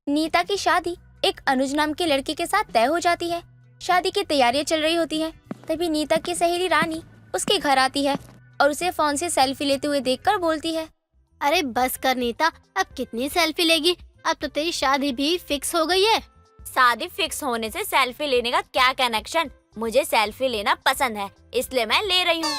नीता की शादी एक अनुज नाम के लड़के के साथ तय हो जाती है। शादी की तैयारियां चल रही होती हैं। तभी नीता की सहेली रानी उसके घर आती है और उसे फोन से सेल्फी लेते हुए देखकर बोलती है, अरे बस कर नीता, अब कितनी सेल्फी लेगी? अब तो तेरी शादी भी फिक्स हो गई है। शादी फिक्स होने से सेल्फी लेने का क्या कनेक्शन? मुझे सेल्फी लेना पसंद है, इसलिए मैं ले रही हूँ।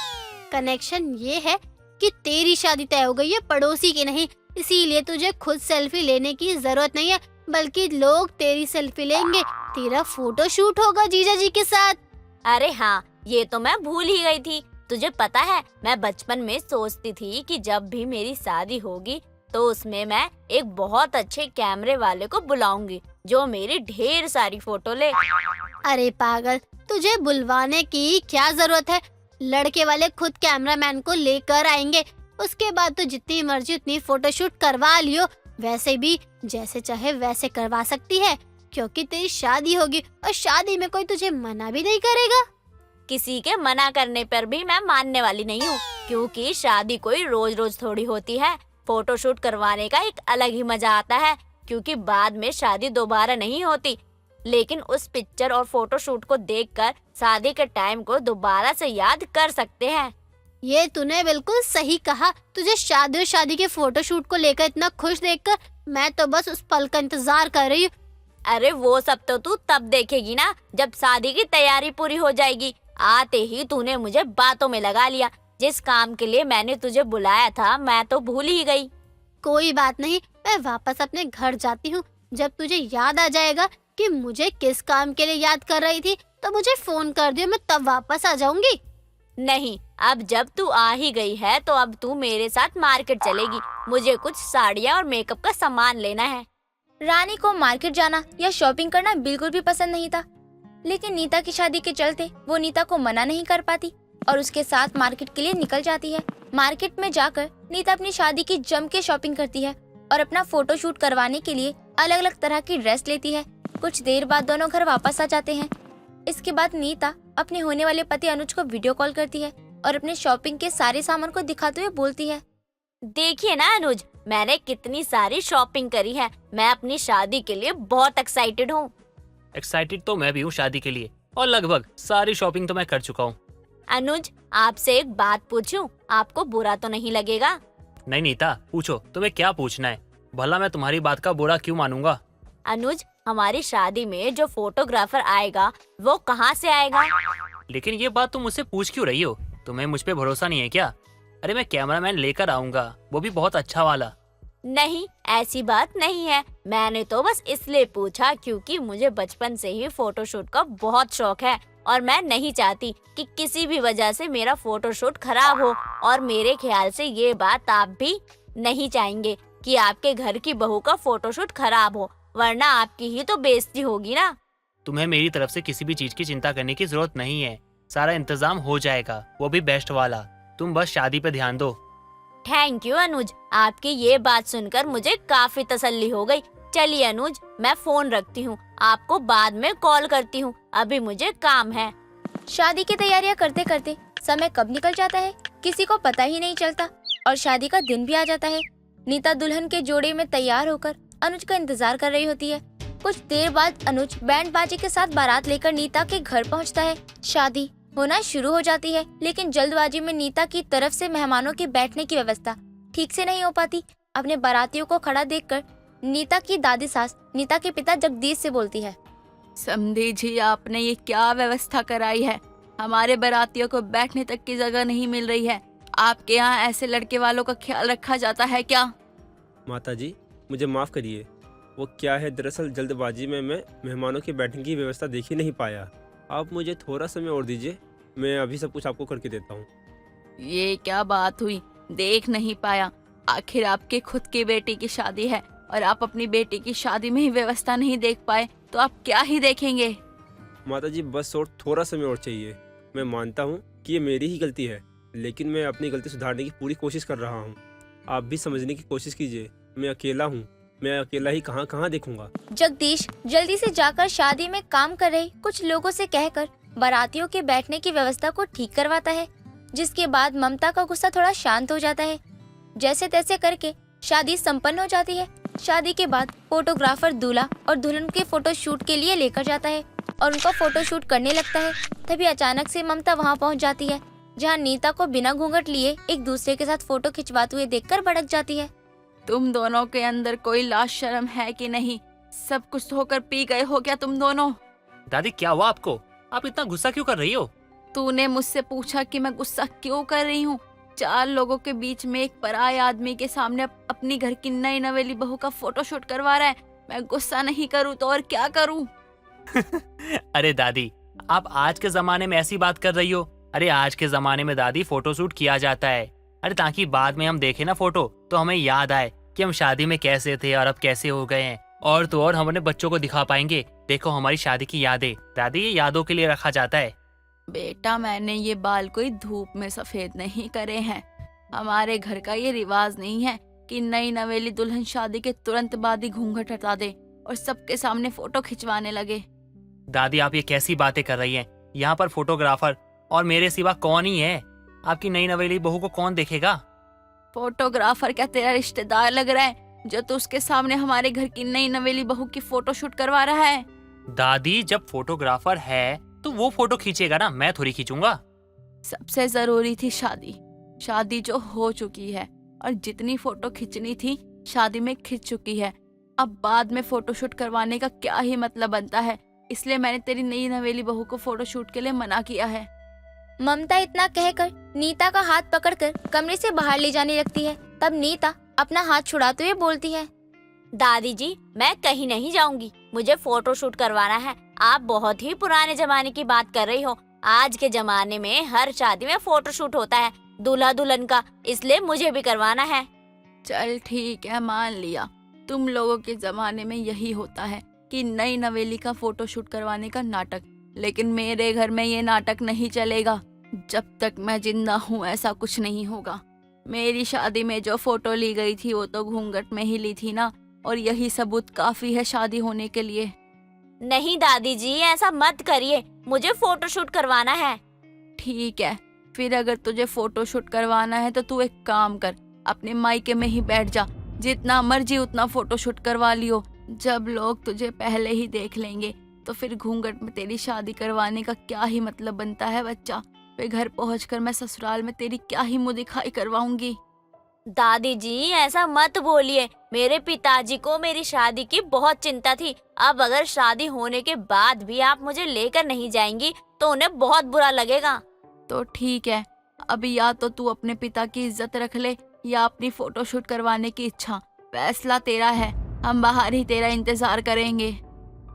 कनेक्शन ये है कि तेरी शादी तय हो गई है, पड़ोसी की नहीं। इसीलिए तुझे खुद सेल्फी लेने की जरूरत नहीं है, बल्कि लोग तेरी सेल्फी लेंगे। तेरा फोटो शूट होगा जीजा जी के साथ। अरे हाँ, ये तो मैं भूल ही गई थी। तुझे पता है, मैं बचपन में सोचती थी कि जब भी मेरी शादी होगी तो उसमें मैं एक बहुत अच्छे कैमरे वाले को बुलाऊंगी जो मेरी ढेर सारी फोटो ले। अरे पागल, तुझे बुलवाने की क्या जरूरत है? लड़के वाले खुद कैमरामैन को लेकर आएंगे। उसके बाद तो जितनी मर्जी उतनी फोटोशूट करवा लियो। वैसे भी जैसे चाहे वैसे करवा सकती है, क्योंकि तेरी शादी होगी और शादी में कोई तुझे मना भी नहीं करेगा। किसी के मना करने पर भी मैं मानने वाली नहीं हूँ, क्योंकि शादी कोई रोज रोज थोड़ी होती है। फोटोशूट करवाने का एक अलग ही मजा आता है, क्योंकि बाद में शादी दोबारा नहीं होती। लेकिन उस पिक्चर और फोटोशूट को देखकर शादी के टाइम को दोबारा से याद कर सकते हैं। ये तूने बिल्कुल सही कहा। तुझे शादी और शादी के फोटोशूट को लेकर इतना खुश देखकर मैं तो बस उस पल का इंतजार कर रही हूँ। अरे वो सब तो तू तब देखेगी ना, जब शादी की तैयारी पूरी हो जाएगी। आते ही तूने मुझे बातों में लगा लिया। जिस काम के लिए मैंने तुझे बुलाया था मैं तो भूल ही गई। कोई बात नहीं, मैं वापस अपने घर जाती हूँ। जब तुझे याद आ जाएगा कि मुझे किस काम के लिए याद कर रही थी तो मुझे फोन कर दियो, मैं तब वापस आ जाऊंगी। नहीं, अब जब तू आ ही गई है तो अब तू मेरे साथ मार्केट चलेगी। मुझे कुछ साड़ियाँ और मेकअप का सामान लेना है। रानी को मार्केट जाना या शॉपिंग करना बिल्कुल भी पसंद नहीं था, लेकिन नीता की शादी के चलते वो नीता को मना नहीं कर पाती और उसके साथ मार्केट के लिए निकल जाती है। मार्केट में जाकर नीता अपनी शादी की जम के शॉपिंग करती है और अपना फोटो शूट करवाने के लिए अलग अलग तरह की ड्रेस लेती है। कुछ देर बाद दोनों घर वापस आ जाते हैं। इसके बाद नीता अपने होने वाले पति अनुज को वीडियो कॉल करती है और अपने शॉपिंग के सारे सामान को दिखाते हुए बोलती है, देखिए ना अनुज, मैंने कितनी सारी शॉपिंग करी है। मैं अपनी शादी के लिए बहुत एक्साइटेड हूँ। एक्साइटेड तो मैं भी हूँ शादी के लिए, और लगभग सारी शॉपिंग तो मैं कर चुका हूँ। अनुज, आपसे एक बात पूछूं? आपको बुरा तो नहीं लगेगा? नहीं नीता, पूछो, तुम्हें क्या पूछना है? भला मैं तुम्हारी बात का बुरा क्यों मानूंगा? अनुज, हमारी शादी में जो फोटोग्राफर आएगा वो कहाँ से आएगा? लेकिन ये बात तुम मुझसे पूछ क्यों रही हो? तुम्हें मुझ पे भरोसा नहीं है क्या? अरे मैं कैमरामैन लेकर आऊंगा, वो भी बहुत अच्छा वाला। नहीं, ऐसी बात नहीं है। मैंने तो बस इसलिए पूछा क्योंकि मुझे बचपन से ही फोटोशूट का बहुत शौक है और मैं नहीं चाहती कि किसी भी वजह से मेरा फोटोशूट खराब हो। और मेरे ख्याल से ये बात आप भी नहीं चाहेंगे कि आपके घर की बहू का फोटोशूट खराब हो, वरना आपकी ही तो बेइज्जती होगी ना। तुम्हें मेरी तरफ से किसी भी चीज की चिंता करने की जरूरत नहीं है। सारा इंतजाम हो जाएगा, वो भी बेस्ट वाला। तुम बस शादी पे ध्यान दो। थैंक यू अनुज, आपकी ये बात सुनकर मुझे काफी तसल्ली हो गई। चलिए अनुज, मैं फोन रखती हूँ, आपको बाद में कॉल करती हूँ, अभी मुझे काम है। शादी की तैयारियां करते करते समय कब निकल जाता है किसी को पता ही नहीं चलता और शादी का दिन भी आ जाता है। नीता दुल्हन के जोड़े में तैयार होकर अनुज का इंतजार कर रही होती है। कुछ देर बाद अनुज बैंड बाजे के साथ बारात लेकर नीता के घर पहुंचता है। शादी होना शुरू हो जाती है, लेकिन जल्दबाजी में नीता की तरफ से मेहमानों के बैठने की व्यवस्था ठीक से नहीं हो पाती। अपने बारातियों को खड़ा देखकर नीता की दादी सास नीता के पिता जगदीश से बोलती है, समधी जी, आपने ये क्या व्यवस्था कराई है? हमारे बारातियों को बैठने तक की जगह नहीं मिल रही है। आपके यहाँ ऐसे लड़के वालों का ख्याल रखा जाता है क्या? माता जी, मुझे माफ़ करिए। वो क्या है, दरअसल जल्दबाजी में मैं मेहमानों के बैठने की व्यवस्था देख ही नहीं पाया। आप मुझे थोड़ा समय और दीजिए, मैं अभी सब कुछ आपको करके देता हूँ। ये क्या बात हुई, देख नहीं पाया? आखिर आपके खुद की बेटी की शादी है और आप अपनी बेटी की शादी में ही व्यवस्था नहीं देख पाए तो आप क्या ही देखेंगे? माता जी, बस और थोड़ा समय और चाहिए। मैं मानता हूँ कि ये मेरी ही गलती है, लेकिन मैं अपनी गलती सुधारने की पूरी कोशिश कर रहा हूँ। आप भी समझने की कोशिश कीजिए। मैं अकेला हूँ, मैं अकेला ही कहाँ कहाँ देखूंगा। जगदीश जल्दी से जाकर शादी में काम कर रहे कुछ लोगों से कहकर बारातियों के बैठने की व्यवस्था को ठीक करवाता है, जिसके बाद ममता का गुस्सा थोड़ा शांत हो जाता है। जैसे तैसे करके शादी संपन्न हो जाती है। शादी के बाद फोटोग्राफर दूल्हा और दुल्हन के फोटो शूट के लिए लेकर जाता है और उनका फोटो शूट करने लगता है। तभी अचानक से ममता वहाँ पहुँच जाती है, जहाँ नीता को बिना घूंघट लिए एक दूसरे के साथ फोटो खिंचवाते हुए देखकर भड़क जाती है। तुम दोनों के अंदर कोई लाज शर्म है कि नहीं? सब कुछ होकर पी गए हो क्या तुम दोनों? दादी क्या हुआ आपको? आप इतना गुस्सा क्यों कर रही हो? तूने मुझसे पूछा कि मैं गुस्सा क्यों कर रही हूँ? 4 लोगों के बीच में एक पराये आदमी के सामने अपनी घर की नई नवेली बहू का फोटोशूट करवा रहा है। मैं गुस्सा नहीं करूँ तो और क्या करूँ? अरे दादी, आप आज के जमाने में ऐसी बात कर रही हो? अरे आज के जमाने में दादी फोटोशूट किया जाता है, अरे ताकि बाद में हम देखें ना फोटो तो हमें याद आए कि हम शादी में कैसे थे और अब कैसे हो गए हैं। और तो और हम अपने बच्चों को दिखा पाएंगे, देखो हमारी शादी की यादें। दादी ये यादों के लिए रखा जाता है। बेटा मैंने ये बाल कोई धूप में सफेद नहीं करे हैं। हमारे घर का ये रिवाज नहीं है कि नई नवेली दुल्हन शादी के तुरंत बाद ही घूंघट हटा दे और सबके सामने फोटो खिंचवाने लगे। दादी आप ये कैसी बातें कर रही हैं? यहाँ पर फोटोग्राफर और मेरे सिवा कौन ही है? आपकी नई नवेली बहू को कौन देखेगा? फोटोग्राफर क्या तेरा रिश्तेदार लग रहा है जो तू उसके सामने हमारे घर की नई नवेली बहू की फोटो शूट करवा रहा है? दादी जब फोटोग्राफर है तो वो फोटो खींचेगा ना, मैं थोड़ी खींचूंगा। सबसे जरूरी थी शादी। शादी जो हो चुकी है और जितनी फोटो खींचनी थी शादी में खींच चुकी है। अब बाद में फोटोशूट करवाने का क्या ही मतलब बनता है, इसलिए मैंने तेरी नई नवेली बहू को फोटोशूट के लिए मना किया है। ममता इतना कहकर नीता का हाथ पकड़कर कमरे से बाहर ले जाने लगती है। तब नीता अपना हाथ छुड़ाते हुए बोलती है, दादी जी मैं कहीं नहीं जाऊंगी, मुझे फोटो शूट करवाना है। आप बहुत ही पुराने जमाने की बात कर रही हो। आज के जमाने में हर शादी में फोटो शूट होता है दूल्हा दुल्हन का, इसलिए मुझे भी करवाना है। चल ठीक है, मान लिया। तुम लोगों के जमाने में यही होता है कि नई नवेली का फोटोशूट करवाने का नाटक, लेकिन मेरे घर में ये नाटक नहीं चलेगा। जब तक मैं जिंदा हूँ ऐसा कुछ नहीं होगा। मेरी शादी में जो फोटो ली गई थी वो तो घूंघट में ही ली थी ना, और यही सबूत काफी है शादी होने के लिए। नहीं दादी जी ऐसा मत करिए, मुझे फोटोशूट करवाना है। ठीक है, फिर अगर तुझे फोटोशूट करवाना है तो तू एक काम कर, अपने मायके में ही बैठ जा, जितना मर्जी उतना फोटोशूट करवा लियो। जब लोग तुझे पहले ही देख लेंगे तो फिर घूंघट में तेरी शादी करवाने का क्या ही मतलब बनता है बच्चा। फिर घर पहुंचकर मैं ससुराल में तेरी क्या ही मुंह दिखाई करवाऊंगी। दादी जी ऐसा मत बोलिए, मेरे पिताजी को मेरी शादी की बहुत चिंता थी। अब अगर शादी होने के बाद भी आप मुझे लेकर नहीं जाएंगी तो उन्हें बहुत बुरा लगेगा। तो ठीक है, अब या तो तू अपने पिता की इज्जत रख ले या अपनी फोटोशूट करवाने की इच्छा, फैसला तेरा है। हम बाहर ही तेरा इंतजार करेंगे।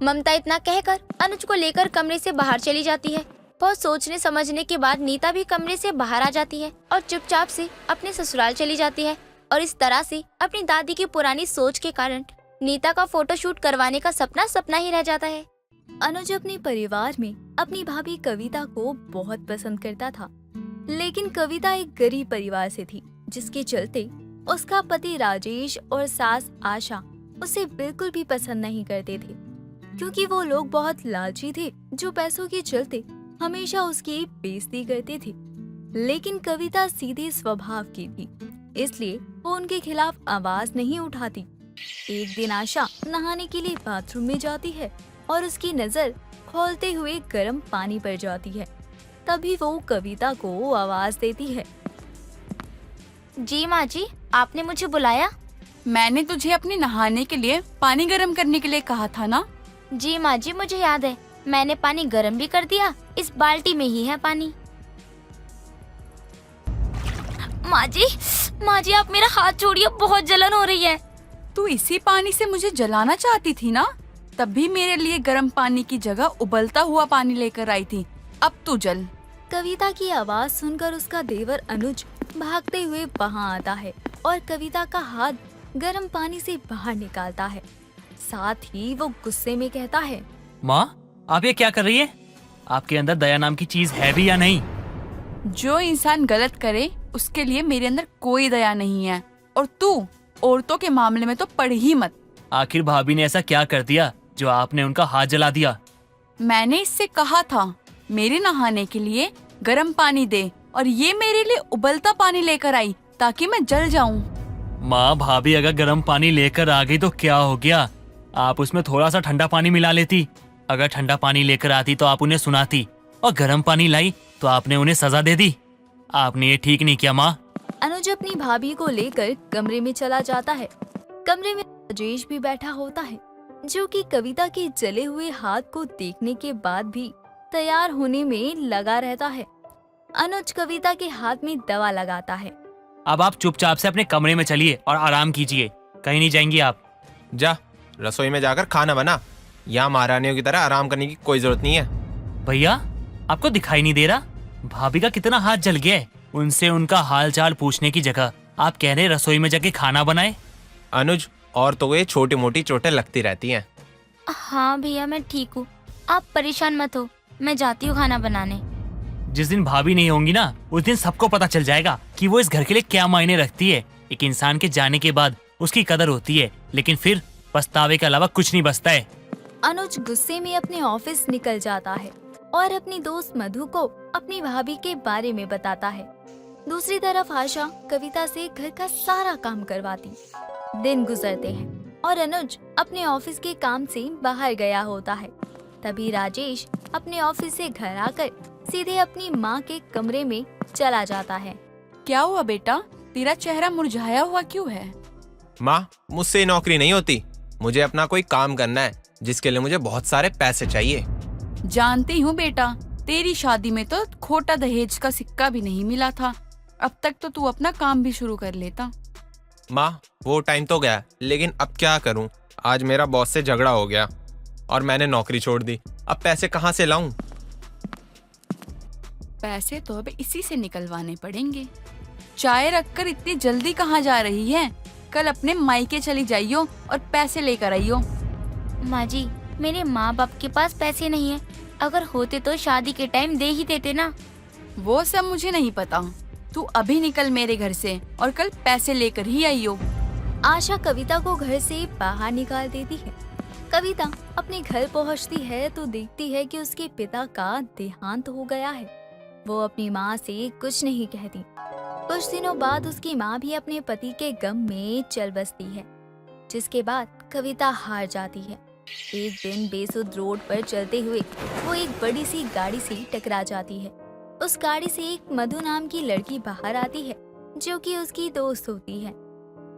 ममता इतना कहकर अनुज को लेकर कमरे से बाहर चली जाती है। बहुत सोचने समझने के बाद नीता भी कमरे से बाहर आ जाती है और चुपचाप से अपने ससुराल चली जाती है। और इस तरह से अपनी दादी की पुरानी सोच के कारण नीता का फोटोशूट करवाने का सपना सपना ही रह जाता है। अनुज अपने परिवार में अपनी भाभी कविता को बहुत पसंद करता था, लेकिन कविता एक गरीब परिवार से थी, जिसके चलते उसका पति राजेश और सास आशा उसे बिल्कुल भी पसंद नहीं करते थे, क्योंकि वो लोग बहुत लालची थे जो पैसों के चलते हमेशा उसकी बेइज्जती करते थे। लेकिन कविता सीधे स्वभाव की थी, इसलिए वो उनके खिलाफ आवाज नहीं उठाती। एक दिन आशा नहाने के लिए बाथरूम में जाती है और उसकी नजर खौलते हुए गर्म पानी पर जाती है। तभी वो कविता को आवाज देती है, जी माँ जी, आपने मुझे बुलाया? मैंने तुझे अपने नहाने के लिए पानी गर्म करने के लिए कहा था ना? जी माँ जी, मुझे याद है, मैंने पानी गर्म भी कर दिया, इस बाल्टी में ही है पानी। माँ जी आप मेरा हाथ छोड़िए, बहुत जलन हो रही है। तू इसी पानी से मुझे जलाना चाहती थी ना? तब भी मेरे लिए गर्म पानी की जगह उबलता हुआ पानी लेकर आई थी, अब तू जल। कविता की आवाज सुनकर उसका देवर अनुज भागते हुए वहाँ आता है और कविता का हाथ गर्म पानी से बाहर निकालता है। साथ ही वो गुस्से में कहता है, माँ आप ये क्या कर रही है? आपके अंदर दया नाम की चीज है भी या नहीं? जो इंसान गलत करे उसके लिए मेरे अंदर कोई दया नहीं है, और तू औरतों के मामले में तो पढ़ ही मत। आखिर भाभी ने ऐसा क्या कर दिया जो आपने उनका हाथ जला दिया? मैंने इससे कहा था मेरे नहाने के लिए गर्म पानी दे, और ये मेरे लिए उबलता पानी लेकर आई ताकि मैं जल जाऊं। माँ भाभी अगर गर्म पानी लेकर आ गई तो क्या हो गया? आप उसमें थोड़ा सा ठंडा पानी मिला लेती। अगर ठंडा पानी लेकर आती तो आप उन्हें सुनाती, और गर्म पानी लाई तो आपने उन्हें सजा दे दी। आपने ये ठीक नहीं किया माँ। अनुज अपनी भाभी को लेकर कमरे में चला जाता है। कमरे में राजेश भी बैठा होता है, जो कि कविता के जले हुए हाथ को देखने के बाद भी तैयार होने में लगा रहता है। अनुज कविता के हाथ में दवा लगाता है। अब आप चुपचाप से अपने कमरे में चलिए और आराम कीजिए, कहीं नहीं जाएंगी आप। जा रसोई में जाकर खाना बना। यहाँ महारानियों की तरह आराम करने की कोई जरूरत नहीं है। भैया आपको दिखाई नहीं दे रहा भाभी का कितना हाथ जल गया है? उनसे उनका हाल चाल पूछने की जगह आप कह रहे रसोई में जाके खाना बनाए। अनुज, और तो ये छोटी मोटी चोटें लगती रहती हैं। हाँ भैया मैं ठीक हूँ, आप परेशान मत हो, मैं जाती हूँ खाना बनाने। जिस दिन भाभी नहीं होंगी ना, उस दिन सबको पता चल जाएगा कि वो इस घर के लिए क्या मायने रखती है। एक इंसान के जाने के बाद उसकी कदर होती है, लेकिन फिर पछतावे के अलावा कुछ नहीं बचता है। अनुज गुस्से में अपने ऑफिस निकल जाता है और अपनी दोस्त मधु को अपनी भाभी के बारे में बताता है। दूसरी तरफ आशा कविता से घर का सारा काम करवाती। दिन गुजरते हैं और अनुज अपने ऑफिस के काम से बाहर गया होता है। तभी राजेश अपने ऑफिस से घर आकर सीधे अपनी माँ के कमरे में चला जाता है। क्या हुआ बेटा, तेरा चेहरा मुरझाया हुआ क्यों है? माँ, मुझसे ये नौकरी नहीं होती। मुझे अपना कोई काम करना है जिसके लिए मुझे बहुत सारे पैसे चाहिए। जानती हूँ बेटा, तेरी शादी में तो खोटा दहेज का सिक्का भी नहीं मिला था। अब तक तो तू अपना काम भी शुरू कर लेता। माँ, वो टाइम तो गया, लेकिन अब क्या करूँ? आज मेरा बॉस से झगड़ा हो गया और मैंने नौकरी छोड़ दी। अब पैसे कहाँ से लाऊं? पैसे तो अब इसी से निकलवाने पड़ेंगे। चाय रखकर इतनी जल्दी कहाँ जा रही है? कल अपने मायके चली जाइयो और पैसे लेकर आइयो। माँ जी, मेरे माँ बाप के पास पैसे नहीं है, अगर होते तो शादी के टाइम दे ही देते ना। वो सब मुझे नहीं पता। तू अभी निकल मेरे घर से और कल पैसे लेकर ही आइयो। आशा कविता को घर से बाहर निकाल देती है। कविता अपने घर पहुंचती है तो देखती है कि उसके पिता का देहांत हो गया है। वो अपनी माँ से कुछ नहीं कहती। कुछ दिनों बाद उसकी माँ भी अपने पति के गम में चल बसती है, जिसके बाद कविता हार जाती है। एक दिन बेसुध रोड पर चलते हुए वो एक बड़ी सी गाड़ी से टकरा जाती है। उस गाड़ी से एक मधु नाम की लड़की बाहर आती है, जो कि उसकी दोस्त होती है।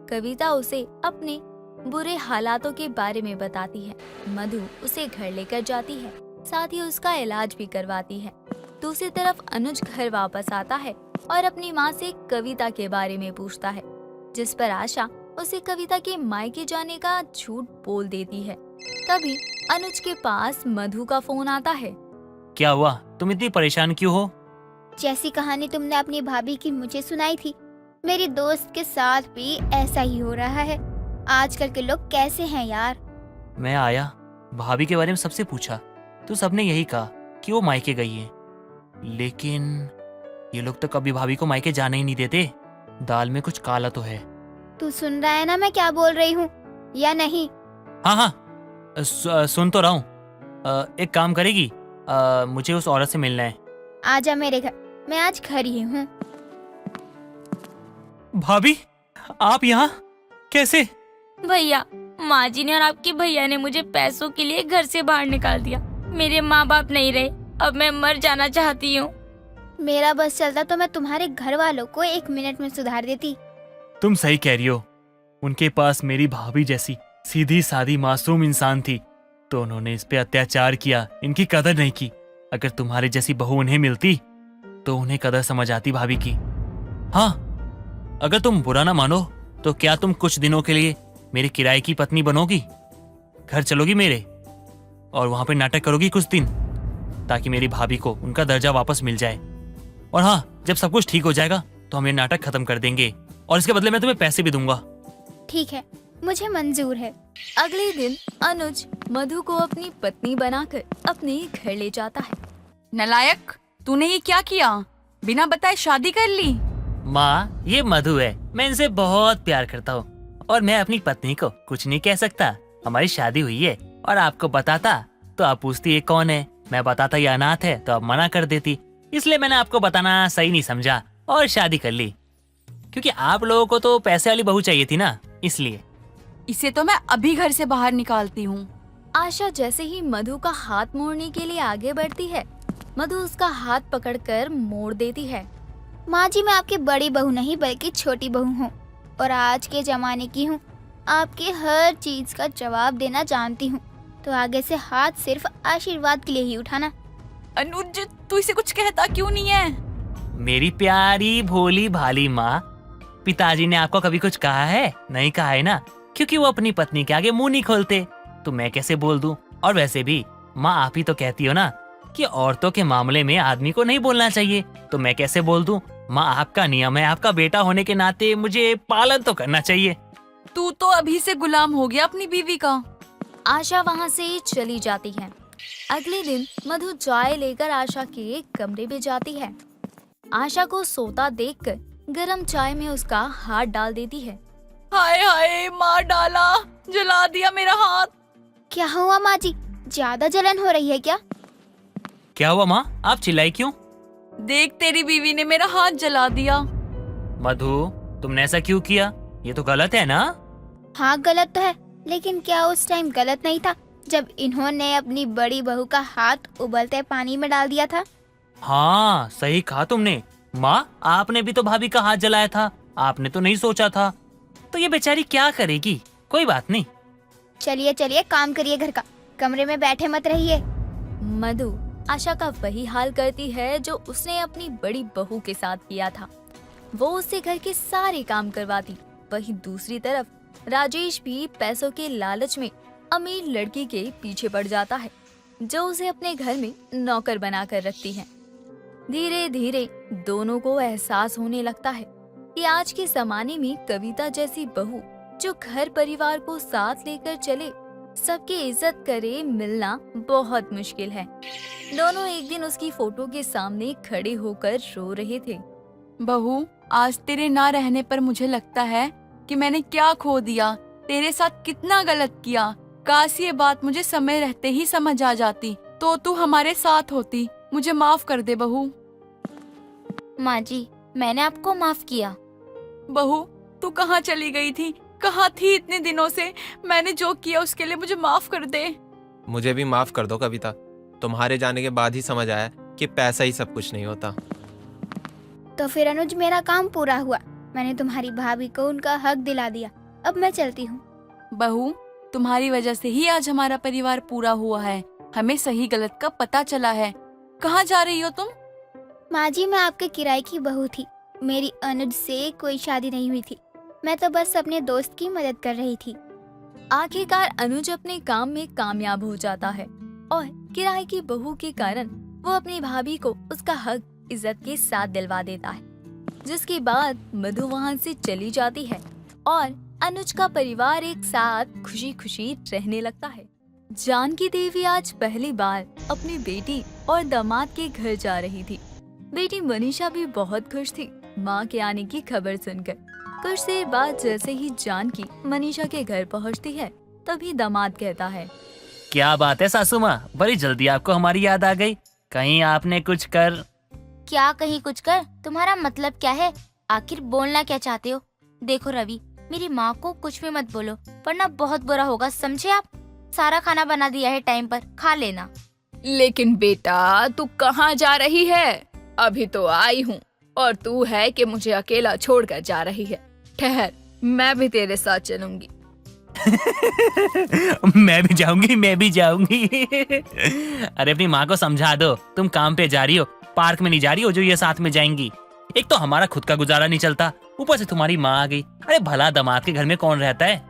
कविता उसे अपने बुरे हालातों के बारे में बताती है। मधु उसे घर लेकर जाती है, साथ ही उसका इलाज भी करवाती है। दूसरी तरफ अनुज घर वापस आता है और अपनी माँ से कविता के बारे में पूछता है, जिस पर आशा उसे कविता के मायके जाने का झूठ बोल देती है। तभी अनुज के पास मधु का फोन आता है। क्या हुआ, तुम इतनी परेशान क्यों हो? जैसी कहानी तुमने अपनी भाभी की मुझे सुनाई थी, मेरी दोस्त के साथ भी ऐसा ही हो रहा है। आजकल के लोग कैसे हैं यार। मैं आया, भाभी के बारे में सबसे पूछा तो सबने यही कहा कि वो मायके गई है, लेकिन ये लोग तो कभी भाभी को मायके जाने ही नहीं देते। दाल में कुछ काला तो है। तू सुन रहा है ना मैं क्या बोल रही हूँ या नहीं? हाँ हाँ, सुन तो रहा हूँ। एक काम करेगी, मुझे उस औरत से मिलना है। आजा मेरे घर, मैं आज घर ही हूँ। भाभी आप यहाँ कैसे? भैया, माँ जी ने और आपके भैया ने मुझे पैसों के लिए घर से बाहर निकाल दिया। मेरे माँ बाप नहीं रहे, अब मैं मर जाना चाहती हूँ। मेरा बस चलता तो मैं तुम्हारे घर वालों को 1 मिनट में सुधार देती। तुम सही कह रही हो। उनके पास मेरी भाभी जैसी सीधी सादी मासूम इंसान थी, तो उन्होंने इस पे अत्याचार किया, इनकी कदर नहीं की। अगर तुम्हारी जैसी बहू उन्हें मिलती तो उन्हें कदर समझ आती भाभी की। हाँ, अगर तुम बुरा ना मानो तो क्या तुम कुछ दिनों के लिए मेरे किराए की पत्नी बनोगी? घर चलोगी मेरे और वहां पे नाटक करोगी कुछ दिन, ताकि मेरी भाभी को उनका दर्जा वापस मिल जाए। और हाँ, जब सब कुछ ठीक हो जाएगा तो हम ये नाटक खत्म कर देंगे और इसके बदले मैं तुम्हें पैसे भी दूंगा। ठीक है, मुझे मंजूर है। अगले दिन अनुज मधु को अपनी पत्नी बनाकर अपने घर ले जाता है। नलायक, तूने ये क्या किया? बिना बताए शादी कर ली। माँ, ये मधु है, मैं इनसे बहुत प्यार करता हूँ और मैं अपनी पत्नी को कुछ नहीं कह सकता। हमारी शादी हुई है और आपको बताता तो आप पूछती ये कौन है। मैं बताता ये अनाथ है तो आप मना कर देती, इसलिए मैंने आपको बताना सही नहीं समझा और शादी कर ली। क्योंकि आप लोगों को तो पैसे वाली बहू चाहिए थी ना, इसलिए। इसे तो मैं अभी घर से बाहर निकालती हूँ। आशा जैसे ही मधु का हाथ मोड़ने के लिए आगे बढ़ती है, मधु उसका हाथ पकड़कर मोड़ देती है। माँ जी, मैं आपकी बड़ी बहू नहीं बल्कि छोटी बहू हूँ और आज के जमाने की हूँ। आपकी हर चीज का जवाब देना जानती हूँ, तो आगे से हाथ सिर्फ आशीर्वाद के लिए ही उठाना। अनुज, तू इसे कुछ कहता क्यों नहीं है? मेरी प्यारी भोली भाली माँ, पिताजी ने आपको कभी कुछ कहा है? नहीं कहा है ना, क्योंकि वो अपनी पत्नी के आगे मुंह नहीं खोलते, तो मैं कैसे बोल दूं? और वैसे भी माँ आप ही तो कहती हो ना कि औरतों के मामले में आदमी को नहीं बोलना चाहिए, तो मैं कैसे बोल दूं? माँ आपका नियम है, आपका बेटा होने के नाते मुझे पालन तो करना चाहिए। तू तो अभी से गुलाम हो गया अपनी बीवी का। आशा वहाँ से चली जाती है। अगले दिन मधु चाय लेकर आशा के कमरे में जाती है। आशा को सोता देखकर गरम चाय में उसका हाथ डाल देती है। हाय हाय, मार डाला, जला दिया मेरा हाथ। क्या हुआ माँ जी, ज्यादा जलन हो रही है क्या? क्या हुआ माँ, आप चिल्लाई क्यों? देख, तेरी बीवी ने मेरा हाथ जला दिया। मधु, तुमने ऐसा क्यों किया? ये तो गलत है ना? हाँ गलत तो है, लेकिन क्या उस टाइम गलत नहीं था जब इन्होंने अपनी बड़ी बहू का हाथ उबलते पानी में डाल दिया था? हाँ सही कहा तुमने। माँ, आपने भी तो भाभी का हाथ जलाया था, आपने तो नहीं सोचा था, तो ये बेचारी क्या करेगी? कोई बात नहीं। चलिए चलिए, काम करिए घर का, कमरे में बैठे मत रहिए। मधु आशा का वही हाल करती है जो उसने अपनी बड़ी बहू के साथ किया था। वो उससे घर के सारे काम करवाती। वहीं दूसरी तरफ राजेश भी पैसों के लालच में अमीर लड़की के पीछे पड़ जाता है, जो उसे अपने घर में नौकर बनाकर रखती है। धीरे धीरे दोनों को एहसास होने लगता है कि आज के जमाने में कविता जैसी बहू जो घर परिवार को साथ लेकर चले, सबकी इज्जत करे, मिलना बहुत मुश्किल है। दोनों एक दिन उसकी फोटो के सामने खड़े होकर रो रहे थे। बहू, आज तेरे ना रहने पर मुझे लगता है कि मैंने क्या खो दिया, तेरे साथ कितना गलत किया। काश ये बात मुझे समय रहते ही समझ आ जाती तो तू हमारे साथ होती। मुझे माफ कर दे बहू। माँ जी, मैंने आपको माफ किया। बहू, तू कहाँ चली गई थी? कहाँ थी इतने दिनों से? मैंने जो किया उसके लिए मुझे माफ कर दे। मुझे भी माफ कर दो कविता। तुम्हारे जाने के बाद ही समझ आया कि पैसा ही सब कुछ नहीं होता। तो फिर अनुज, मेरा काम पूरा हुआ। मैंने तुम्हारी भाभी को उनका हक दिला दिया। अब मैं चलती हूँ। बहू, तुम्हारी वजह से ही आज हमारा परिवार पूरा हुआ है। हमें सही गलत का पता चला है। कहाँ जा रही हो तुम? माँ जी, मैं आपके किराए की बहू थी। मेरी अनुज से कोई शादी नहीं हुई थी। मैं तो बस अपने दोस्त की मदद कर रही थी। आखिरकार अनुज अपने काम में कामयाब हो जाता है और किराए की बहू के कारण वो अपनी भाभी को उसका हक इज्जत के साथ दिलवा देता है, जिसके बाद मधु वहाँ से चली जाती है और अनुज का परिवार एक साथ खुशी खुशी रहने लगता है। जानकी देवी आज पहली बार अपनी बेटी और दामाद के घर जा रही थी। बेटी मनीषा भी बहुत खुश थी माँ के आने की खबर सुनकर। कुछ देर बाद जैसे ही जानकी मनीषा के घर पहुँचती है, तभी दामाद कहता है, क्या बात है सासू माँ, बड़ी जल्दी आपको हमारी याद आ गई। कहीं आपने कुछ कर? क्या कहीं कुछ कर? तुम्हारा मतलब क्या है? आखिर बोलना क्या चाहते हो? देखो रवि, मेरी माँ को कुछ भी मत बोलो, वरना बहुत बुरा होगा, समझे आप? सारा खाना बना दिया है, टाइम पर खा लेना। लेकिन बेटा, तू कहाँ जा रही है? अभी तो आई हूँ और तू है कि मुझे अकेला छोड़कर जा रही है। ठहर, मैं भी तेरे साथ चलूंगी। मैं भी जाऊंगी, मैं भी जाऊंगी। अरे अपनी माँ को समझा दो, तुम काम पे जा रही हो, पार्क में नहीं जा रही हो जो ये साथ में जाएंगी। एक तो हमारा खुद का गुजारा नहीं चलता, ऊपर से तुम्हारी माँ आ गई। अरे भला दामाद के घर में कौन रहता है?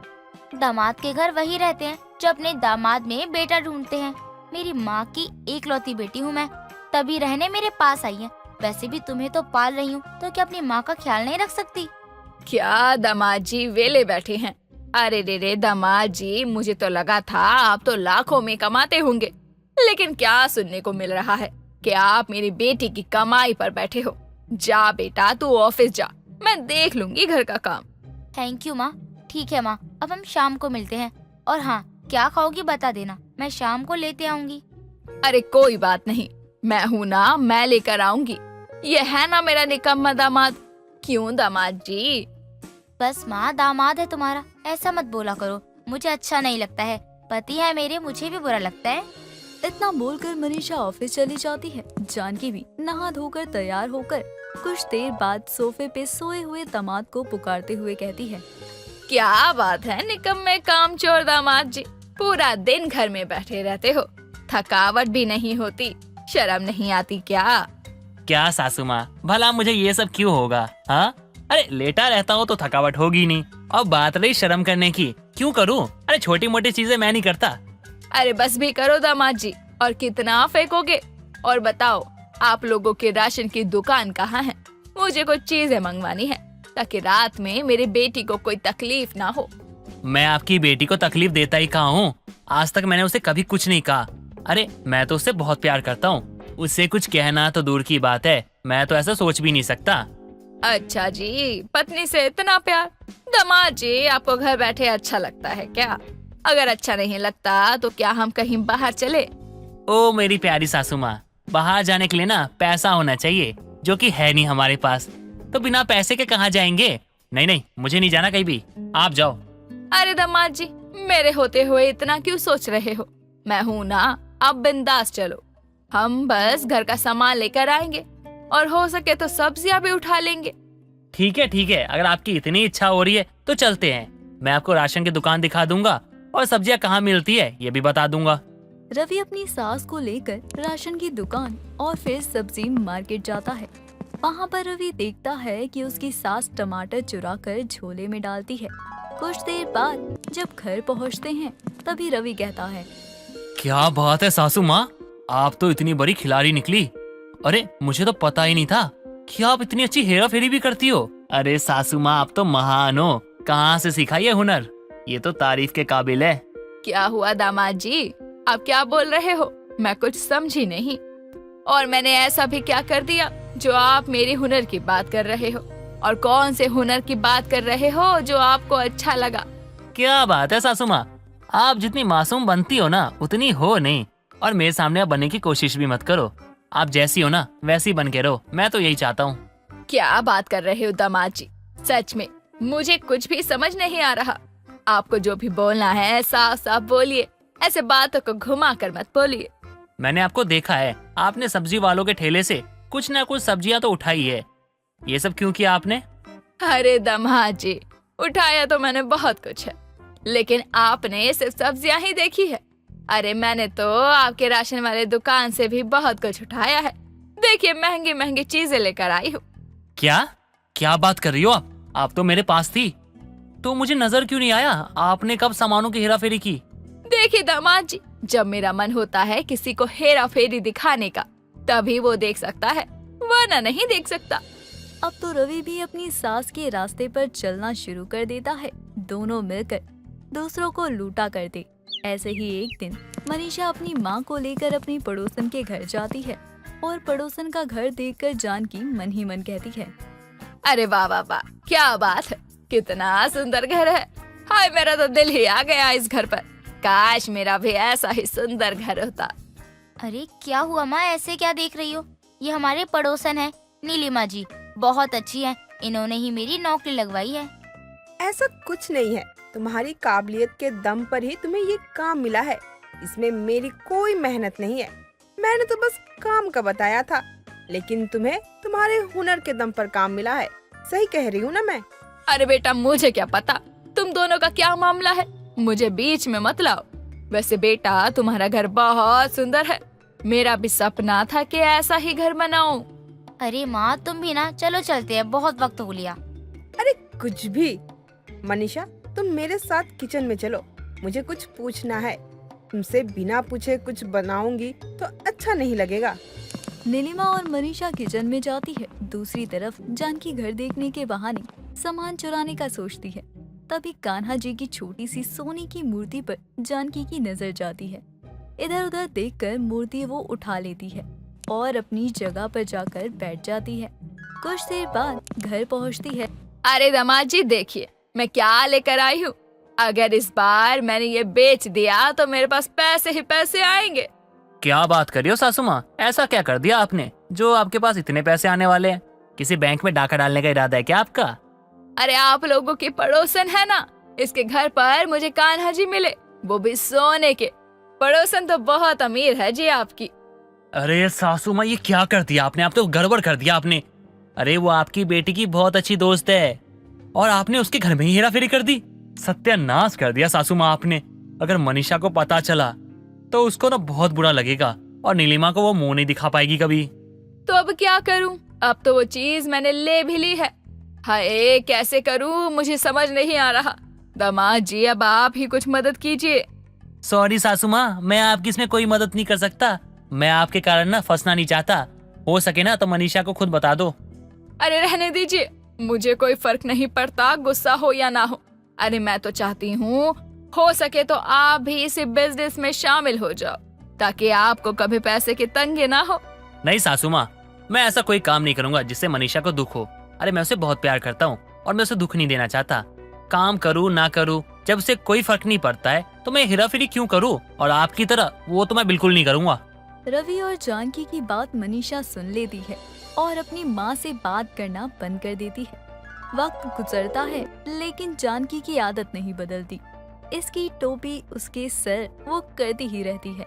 दामाद के घर वही रहते हैं जो अपने दामाद में बेटा ढूंढते हैं। मेरी माँ की एकलौती बेटी हूँ मैं, तभी रहने मेरे पास आई है। वैसे भी तुम्हें तो पाल रही हूँ, तो क्या अपनी माँ का ख्याल नहीं रख सकती? क्या दामाद जी वेले बैठे हैं? अरे रे दामाद जी, मुझे तो लगा था आप तो लाखों में कमाते होंगे, लेकिन क्या सुनने को मिल रहा है कि आप मेरी बेटी की कमाई पर बैठे हो। जा बेटा, तू ऑफिस जा, मैं देख लूंगी घर का काम। थैंक यू माँ। ठीक है माँ, अब हम शाम को मिलते हैं। और हाँ, क्या खाओगी बता देना, मैं शाम को लेते आऊंगी। अरे कोई बात नहीं, मैं हूँ ना, मैं लेकर आऊंगी। ये है ना मेरा निकम्मा दामाद। क्यों दामाद जी? बस माँ, दामाद है तुम्हारा, ऐसा मत बोला करो, मुझे अच्छा नहीं लगता है। पति है मेरे, मुझे भी बुरा लगता है। इतना बोलकर मनीषा ऑफिस चली जाती है। जानकी भी नहा धोकर तैयार होकर कुछ देर बाद सोफे पे सोए हुए दामाद को पुकारते हुए कहती है, क्या बात है निकम्मे कामचोर दामाद जी, पूरा दिन घर में बैठे रहते हो, थकावट भी नहीं होती, शर्म नहीं आती क्या? क्या सासू माँ, भला मुझे ये सब क्यों होगा? हाँ, अरे लेटा रहता हूँ तो थकावट होगी नहीं। और बात रही शर्म करने की, क्यों करूँ? अरे छोटी मोटी चीजें मैं नहीं करता। अरे बस भी करो दामाद जी, और कितना फेंकोगे? और बताओ, आप लोगों के राशन की दुकान कहाँ है? मुझे कुछ चीजें मंगवानी है ताकि रात में मेरी बेटी को कोई तकलीफ ना हो। मैं आपकी बेटी को तकलीफ देता ही कहाँ हूँ? आज तक मैंने उसे कभी कुछ नहीं कहा। अरे मैं तो उससे बहुत प्यार करता हूँ, उससे कुछ कहना तो दूर की बात है, मैं तो ऐसा सोच भी नहीं सकता। अच्छा जी, पत्नी से इतना प्यार? दामाद जी, आपको घर बैठे अच्छा लगता है क्या? अगर अच्छा नहीं लगता तो क्या हम कहीं बाहर चले? ओ मेरी प्यारी सासू माँ, बाहर जाने के लिए ना पैसा होना चाहिए, जो कि है नहीं हमारे पास। तो बिना पैसे के कहाँ जाएंगे? नहीं नहीं, मुझे नहीं जाना कहीं भी, आप जाओ। अरे दामाद जी, मेरे होते हुए इतना क्यों सोच रहे हो? मैं हूँ ना, आप बिंदास चलो। हम बस घर का सामान लेकर आएंगे और हो सके तो सब्जियां भी उठा लेंगे। ठीक है, अगर आपकी इतनी इच्छा हो रही है तो चलते हैं। मैं आपको राशन की दुकान दिखा दूंगा और सब्जियां कहाँ मिलती है ये भी बता दूंगा। रवि अपनी सास को लेकर राशन की दुकान और फिर सब्जी मार्केट जाता है। वहाँ पर रवि देखता है कि उसकी सास टमाटर चुराकर झोले में डालती है। कुछ देर बाद जब घर पहुँचते हैं तभी रवि कहता है, क्या बात है सासू माँ, आप तो इतनी बड़ी खिलाड़ी निकली। अरे मुझे तो पता ही नहीं था कि आप इतनी अच्छी हेरा फेरी भी करती हो। अरे सासू माँ, आप तो महान हो, कहाँ से सीखा ये हुनर? ये तो तारीफ के काबिल है। क्या हुआ दामाद जी, आप क्या बोल रहे हो? मैं कुछ समझी नहीं। और मैंने ऐसा भी क्या कर दिया जो आप मेरे हुनर की बात कर रहे हो? और कौन से हुनर की बात कर रहे हो जो आपको अच्छा लगा? क्या बात है सासू माँ, आप जितनी मासूम बनती हो ना उतनी हो नहीं, और मेरे सामने आप बनने की कोशिश भी मत करो। आप जैसी हो ना वैसी बन के रहो, मैं तो यही चाहता हूँ। क्या बात कर रहे हो दामाद जी, सच में मुझे कुछ भी समझ नहीं आ रहा। आपको जो भी बोलना है साफ साफ बोलिए, ऐसे बातों को घुमा कर मत बोलिए। मैंने आपको देखा है, आपने सब्जी वालों के ठेले से कुछ ना कुछ सब्जियां तो उठाई है। ये सब क्यों किया आपने? अरे दामाद जी, उठाया तो मैंने बहुत कुछ है, लेकिन आपने सिर्फ सब्जियां ही देखी है। अरे मैंने तो आपके राशन वाले दुकान से भी बहुत कुछ उठाया है। देखिए, महंगी महंगी चीजें लेकर आई हूँ। क्या बात कर रही हो आप तो मेरे पास थी, तो मुझे नजर क्यों नहीं आया? आपने कब सामानों की हेरा फेरी की? देखिए दामाद जी, जब मेरा मन होता है किसी को हेरा फेरी दिखाने का, तभी वो देख सकता है, वरना नहीं देख सकता। अब तो रवि भी अपनी सास के रास्ते पर चलना शुरू कर देता है। दोनों मिलकर दूसरों को लूटा करते। ऐसे ही एक दिन मनीषा अपनी माँ को लेकर अपनी पड़ोसन के घर जाती है और पड़ोसन का घर देखकर जानकी मन ही मन कहती है, अरे वाह वाह वाह, क्या बात है, कितना सुंदर घर है। हाय, मेरा तो दिल ही आ गया इस घर पर। काश मेरा भी ऐसा ही सुंदर घर होता। अरे क्या हुआ माँ, ऐसे क्या देख रही हो? ये हमारे पड़ोसन है, नीलिमा जी, बहुत अच्छी है, इन्होंने ही मेरी नौकरी लगवाई है। ऐसा कुछ नहीं है, तुम्हारी काबिलियत के दम पर ही तुम्हें ये काम मिला है। इसमें मेरी कोई मेहनत नहीं है, मैंने तो बस काम का बताया था, लेकिन तुम्हें तुम्हारे हुनर के दम पर काम मिला है। सही कह रही हूँ ना मैं? अरे बेटा, मुझे क्या पता तुम दोनों का क्या मामला है, मुझे बीच में मत लाओ। वैसे बेटा, तुम्हारा घर बहुत सुंदर है, मेरा भी सपना था कि ऐसा ही घर बनाऊं। अरे माँ, तुम भी ना, चलो चलते हैं, बहुत वक्त हो लिया। अरे कुछ भी। मनीषा, तुम मेरे साथ किचन में चलो, मुझे कुछ पूछना है। तुमसे बिना पूछे कुछ बनाऊंगी तो अच्छा नहीं लगेगा। नीलिमा और मनीषा किचन में जाती है। दूसरी तरफ जानकी घर देखने के बहाने सामान चुराने का सोचती है। तभी कान्हा जी की छोटी सी सोने की मूर्ति पर जानकी की नजर जाती है। इधर उधर देखकर मूर्ति वो उठा लेती है और अपनी जगह पर जाकर बैठ जाती है। कुछ देर बाद घर पहुंचती है। अरे दामाद जी, देखिए मैं क्या लेकर आई हूँ। अगर इस बार मैंने ये बेच दिया तो मेरे पास पैसे ही पैसे आएंगे। क्या बात कर रही हो सासू माँ, ऐसा क्या कर दिया आपने जो आपके पास इतने पैसे आने वाले हैं? किसी बैंक में डाका डालने का इरादा है क्या आपका? अरे आप लोगों की पड़ोसन है ना, इसके घर पर मुझे कान्हा जी मिले, वो भी सोने के। पड़ोसन तो बहुत अमीर है जी आपकी। अरे सासू माँ, ये क्या कर दिया आपने? आप तो गड़बड़ कर दिया आपने। अरे वो आपकी बेटी की बहुत अच्छी दोस्त है और आपने उसके घर में ही हेरा फेरी कर दी। सत्यानाश कर दिया सासू माँ आपने। अगर मनीषा को पता चला तो उसको ना बहुत बुरा लगेगा और नीलिमा को वो मुंह नहीं दिखा पाएगी कभी। तो अब क्या करूं? अब तो वो चीज मैंने ले भी ली है। हाय कैसे करूं, मुझे समझ नहीं आ रहा। दामाद जी अब आप ही कुछ मदद कीजिए। सॉरी सासू माँ, मैं आपकी इसमें कोई मदद नहीं कर सकता। मैं आपके कारण ना फंसना नहीं चाहता। हो सके ना तो मनीषा को खुद बता दो। अरे रहने दीजिए, मुझे कोई फर्क नहीं पड़ता गुस्सा हो या ना हो। अरे मैं तो चाहती हूँ हो सके तो आप भी इसी बिजनेस में शामिल हो जाओ ताकि आपको कभी पैसे की तंगी ना हो। नहीं सासू माँ, मैं ऐसा कोई काम नहीं करूंगा जिससे मनीषा को दुख हो। अरे मैं उसे बहुत प्यार करता हूँ और मैं उसे दुख नहीं देना चाहता। काम करूँ ना करूँ, जब उसे कोई फर्क नहीं पड़ता है तो मैं हेरा फेरी क्यों करूँ? और आपकी तरह वो तो मैं बिल्कुल नहीं करूँगा। रवि और जानकी की बात मनीषा सुन लेती है और अपनी माँ से बात करना बंद कर देती है। वक्त गुजरता है लेकिन जानकी की आदत नहीं बदलती। इसकी टोपी उसके सर वो करती ही रहती है।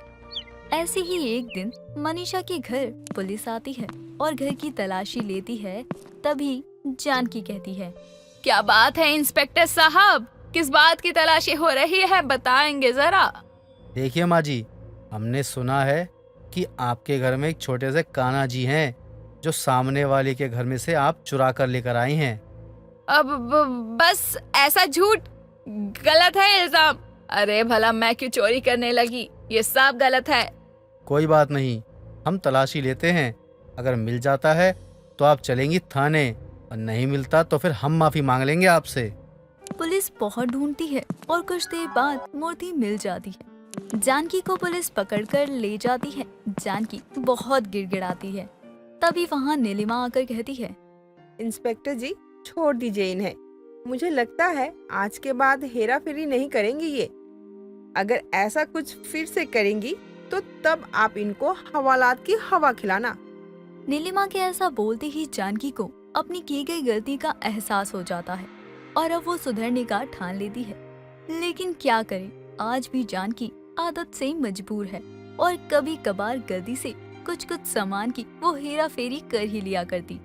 ऐसे ही एक दिन मनीषा के घर पुलिस आती है और घर की तलाशी लेती है। तभी जानकी कहती है, क्या बात है इंस्पेक्टर साहब, किस बात की तलाशी हो रही है, बताएंगे जरा। देखिए माँ जी, हमने सुना है कि आपके घर में एक छोटे से कान्हा जी हैं जो सामने वाले के घर में से आप चुरा कर लेकर आई हैं। अब बस ऐसा झूठ, गलत है इल्जाम। अरे भला मैं क्यों चोरी करने लगी, ये सब गलत है। कोई बात नहीं, हम तलाशी लेते हैं। अगर मिल जाता है तो आप चलेंगी थाने और नहीं मिलता तो फिर हम माफी मांग लेंगे आपसे। पुलिस बहुत ढूंढती है और कुछ देर बाद मूर्ति मिल जाती है। जानकी को पुलिस पकड़कर ले जाती है। जानकी बहुत गिड़गिड़ाती है। तभी वहाँ नीलिमा आकर कहती है, इंस्पेक्टर जी छोड़ दीजिए इन्हें। मुझे लगता है आज के बाद हेरा फेरी नहीं करेंगी ये। अगर ऐसा कुछ फिर से करेंगी तो तब आप इनको हवालात की हवा खिलाना। नीलिमा के ऐसा बोलते ही जानकी को अपनी की गई गलती का एहसास हो जाता है और अब वो सुधरने का ठान लेती है। लेकिन क्या करे, आज भी जानकी आदत से मजबूर है और कभी कभार गलती से कुछ सामान की वो हेरा फेरी कर ही लिया करती।